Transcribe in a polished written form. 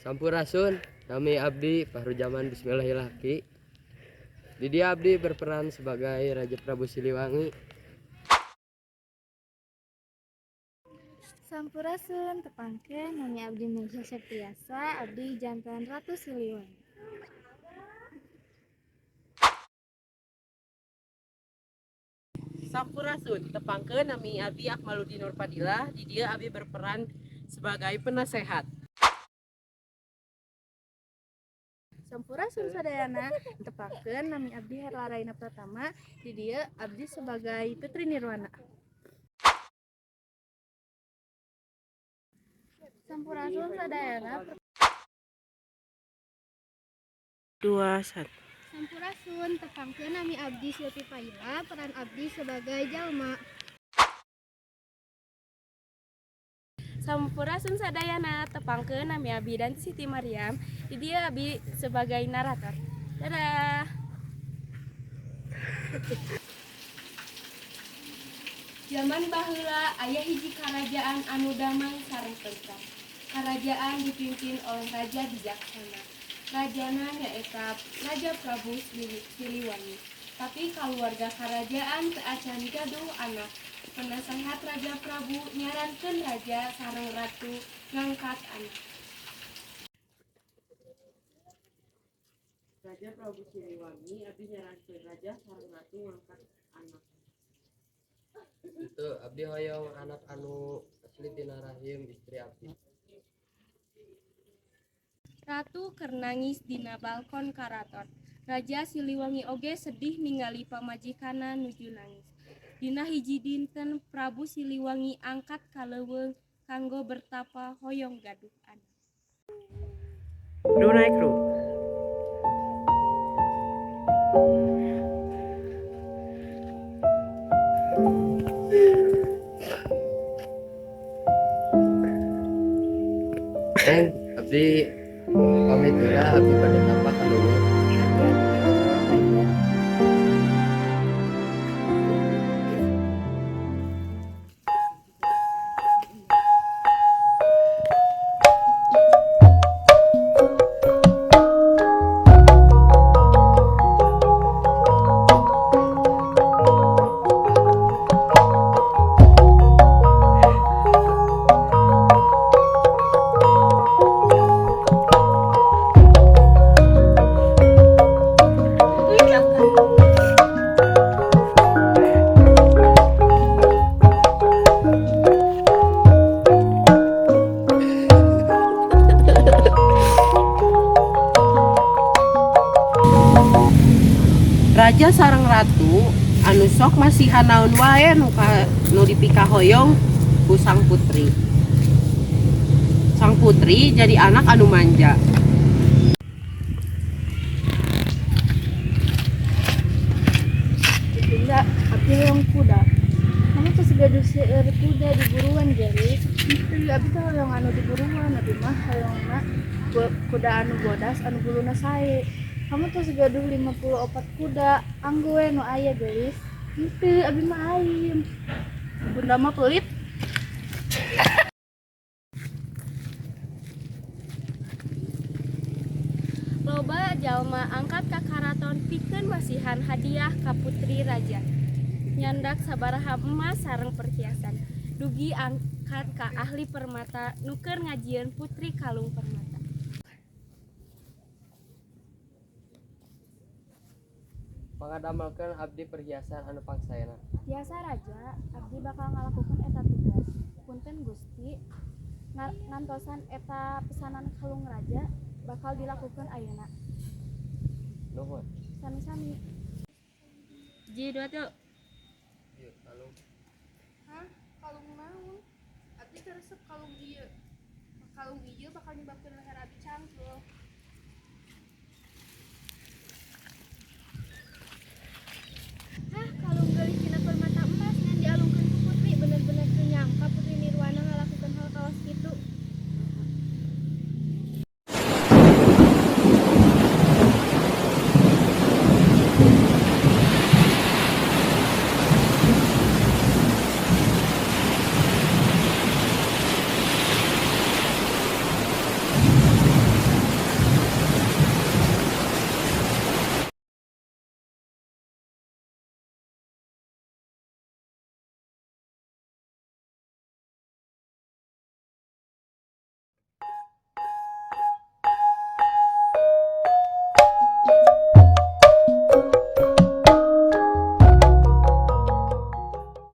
Sampurasun, nami abdi Fahrujaman Bismillahirrahmanirrahim. Di dia abdi berperan sebagai Raja Prabu Siliwangi. Sampurasun tepangkeun nami abdi Meja Septiasa abdi jantan Ratu Siliwangi. Sampurasun tepangkeun nami abdi Akmaluddin Nurfadilah. Di dia abdi berperan sebagai penasehat. Sampurasun sadayana tepangkeun nami abdi Herlaraina Pratama di dieu abdi sebagai Putri Nirwana. Sampurasun sadayana Sampurasun tepangkeun nami abdi Silvi Paila peran abdi sebagai jalma. Sampurasun sadayana tepangkeun nami abdi dan Siti Maryam. Di dia abdi sebagai narator. Dadah. Zaman baheula aya hiji karajaan anu damai sareng tentram. Kerajaan dipimpin oleh raja bijaksana. Rajana nyaeta Raja Prabu Siliwangi. Tapi keluarga kerajaan teu acan gaduh anak. Penasehat Raja Prabu nyarankeun raja sareng ratu ngangkat anak. Raja Prabu Siliwangi abdi nyarankeun raja sareng ratu ngangkat anak. Itu abdi hoyong anak anu asli tina rahim istri abdi. Ratu keur nangis dina balkon karaton. Raja Siliwangi oge sedih ningali pamajikanna nuju nangis. Dina hiji dinten Prabu Siliwangi angkat ka leuweung kanggo bertapa hoyong gaduh anak. Naik ru. Abdi pamit heula abdi pada tapa ka leuweung. Raja sareng ratu anu sok masihan naon wae nu dipika hoyong ku sang putri. Sang putri jadi anak anu manja. Bunda abdi hoyong kuda. Kamu tuh segaduh seueur kuda di buruan jadi. Itu abdi teh hoyong anu di buruan abdi mah hoyongna kuda anu bodas anu buluna sae. Kamu tuh segaduh 54 kuda anggo we nu aya geus. Henteu abdi mah aim. Bunda mah pelit. Loba jalma angkat ka karaton pikeun masihan hadiah ka putri raja. Nyandak sabaraha emas sareng perhiasan. Dugi angkat ka ahli permata nu keur ngajieun putri kalung permata. Pangadamelkeun abdi perhiasan anu pangsaena. Biasa raja, abdi bakal ngalakukeun eta tugas. Punten Gusti, ngantosan eta pesanan kalung raja bakal dilakukan ayeuna. Nuhun. Sami-sami. Ji dua tuh. Ieu kalung. Hah? Kalung naon? Abdi teresep kalung ieu. Kalung ieu bakal nyebabkeun leher abdi cangkul.